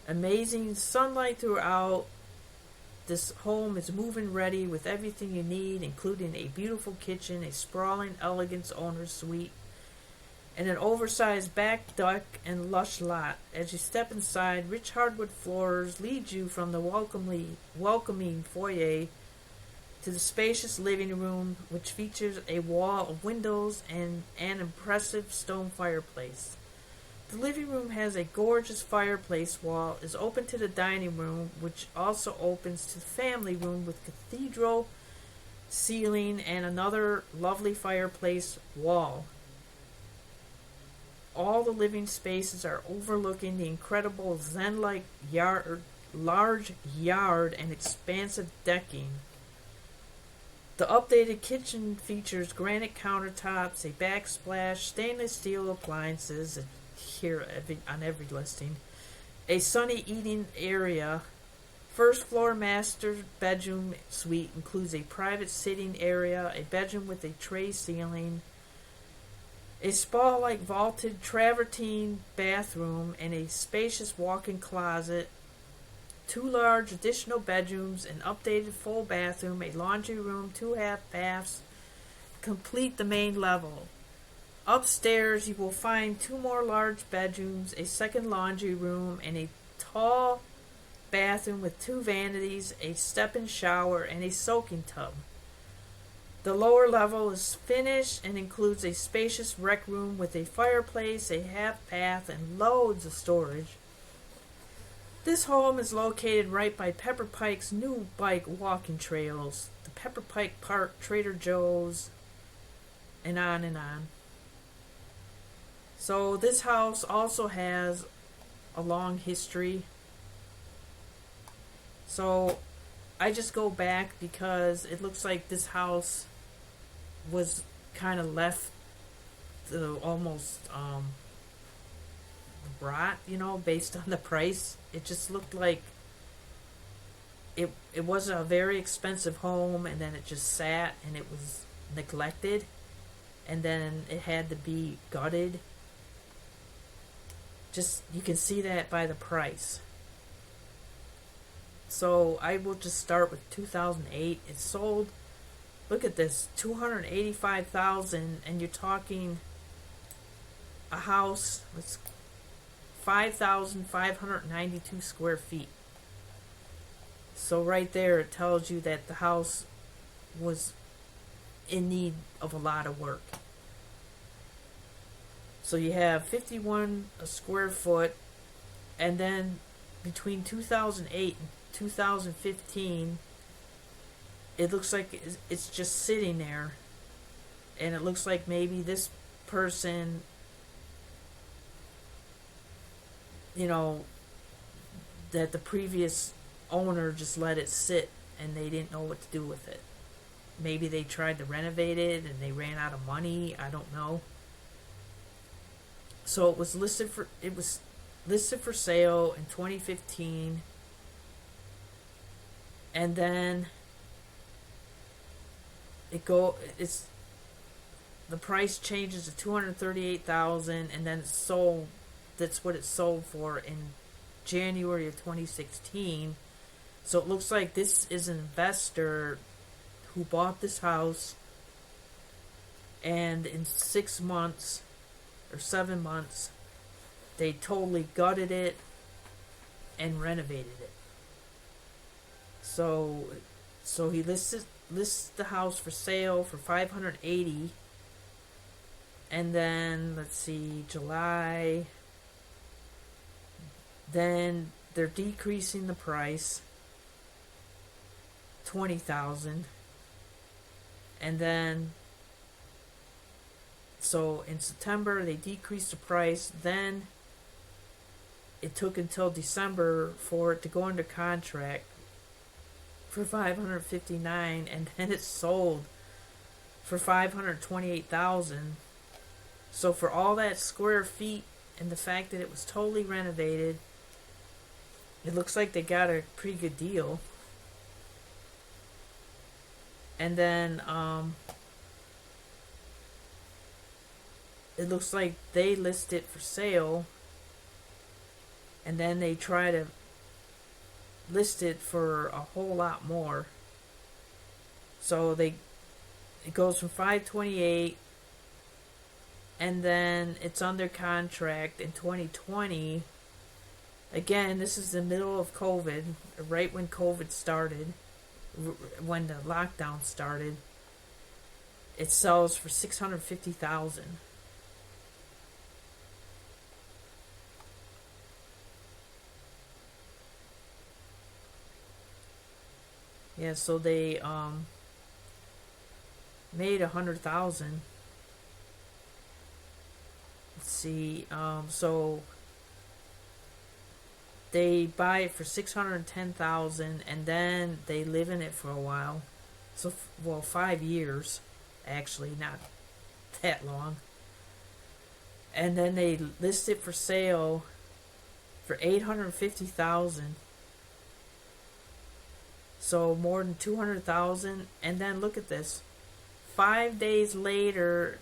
Amazing sunlight throughout. This home is move-in ready with everything you need, including a beautiful kitchen, a sprawling elegance owner's suite, and an oversized back deck and lush lot. As you step inside, rich hardwood floors lead you from the welcoming foyer to the spacious living room, which features a wall of windows and an impressive stone fireplace. The living room has a gorgeous fireplace wall, is open to the dining room, which also opens to the family room with cathedral ceiling and another lovely fireplace wall. All the living spaces are overlooking the incredible zen-like large yard and expansive decking. The updated kitchen features granite countertops, a backsplash, stainless steel appliances, here on every listing, a sunny eating area. First floor master bedroom suite includes a private sitting area, a bedroom with a tray ceiling, a spa-like vaulted travertine bathroom, and a spacious walk-in closet, 2 large additional bedrooms, an updated full bathroom, a laundry room, 2 half baths complete the main level. Upstairs you will find 2 more large bedrooms, a second laundry room, and a tall bathroom with 2 vanities, a step-in shower, and a soaking tub. The lower level is finished and includes a spacious rec room with a fireplace, a half bath, and loads of storage. This home is located right by Pepper Pike's new bike walking trails, the Pepper Pike Park, Trader Joe's, and on and on. So this house also has a long history. So I just go back because it looks like this house was kind of left almost rot, based on the price. It just looked like it was a very expensive home, and then it just sat and it was neglected, and then it had to be gutted. Just, you can see that by the price. So I will just start with 2008. It sold, look at this, $285,000, and you're talking a house with 5,592 square feet. So right there it tells you that the house was in need of a lot of work. So you have 51 a square foot, and then between 2008 and 2015, it looks like it's just sitting there, and it looks like maybe this person, that the previous owner just let it sit and they didn't know what to do with it. Maybe they tried to renovate it and they ran out of money. I don't know. So it was listed for sale in 2015, and then the price changes to $238,000, and then it's sold. That's what it sold for in January of 2016. So it looks like this is an investor who bought this house, and in 6 months or 7 months, they totally gutted it and renovated it. So he lists the house for sale for $580,000, and then let's see, July. Then they're decreasing the price, $20,000, and then so in September they decreased the price. Then it took until December for it to go under contract for $559,000, and then it sold for $528,000. So for all that square feet and the fact that it was totally renovated, it looks like they got a pretty good deal. And then it looks like they list it for sale, and then they try to listed for a whole lot more. So it goes from 528, and then it's under contract in 2020. Again, this is the middle of COVID, right when COVID started, when the lockdown started. It sells for $650,000. Yeah, so they made $100,000. Let's see. So they buy it for $610,000, and then they live in it for a while. So, well, 5 years, actually, not that long. And then they list it for sale for $850,000. So more than $200,000. And then look at this. 5 days later,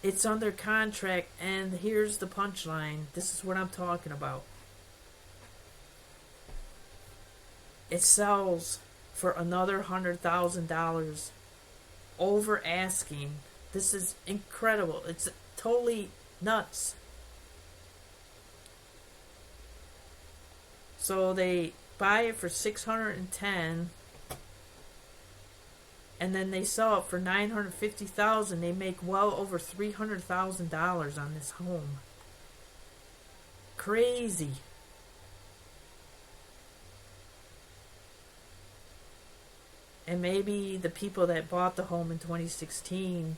it's under contract, and here's the punchline. This is what I'm talking about. It sells for another $100,000 over asking. This is incredible. It's totally nuts. So they buy it for $610,000, and then they sell it for $950,000. They make well over $300,000 on this home. Crazy. And maybe the people that bought the home in 2016,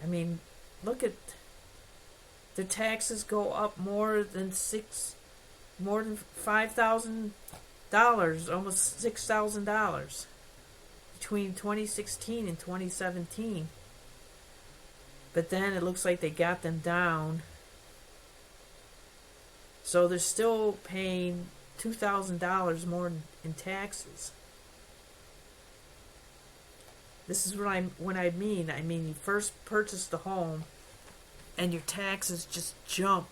I mean, look at the taxes go up more than $5,000, almost $6,000 between 2016 and 2017. But then it looks like they got them down. So they're still paying $2,000 more in taxes. This is what I mean. I mean, you first purchase the home, and your taxes just jump.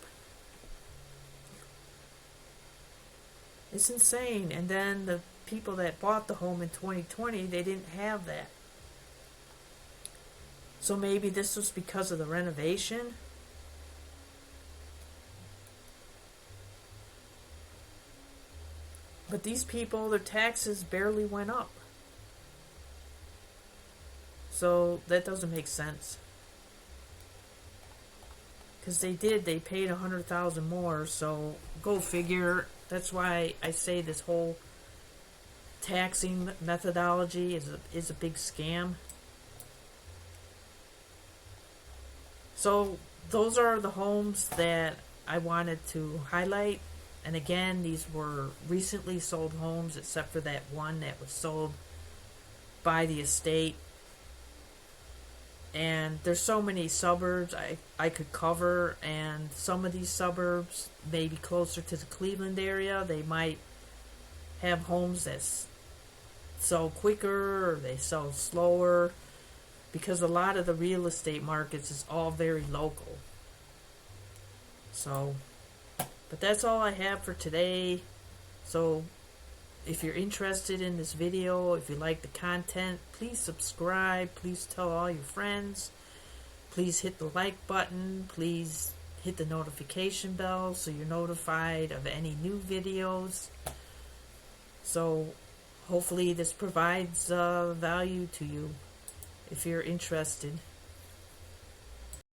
It's insane. And then the people that bought the home in 2020, they didn't have that. So maybe this was because of the renovation. But these people, their taxes barely went up. So that doesn't make sense. Because they paid $100,000 more, so go figure. That's why I say this whole taxing methodology is a big scam. So those are the homes that I wanted to highlight. And again, these were recently sold homes, except for that one that was sold by the estate. And there's so many suburbs I could cover, and some of these suburbs may be closer to the Cleveland area. They might have homes that sell quicker, or they sell slower, because a lot of the real estate markets is all very local. So, but that's all I have for today. So if you're interested in this video, if you like the content, please subscribe. Please tell all your friends. Please hit the like button. Please hit the notification bell so you're notified of any new videos. So hopefully this provides value to you if you're interested.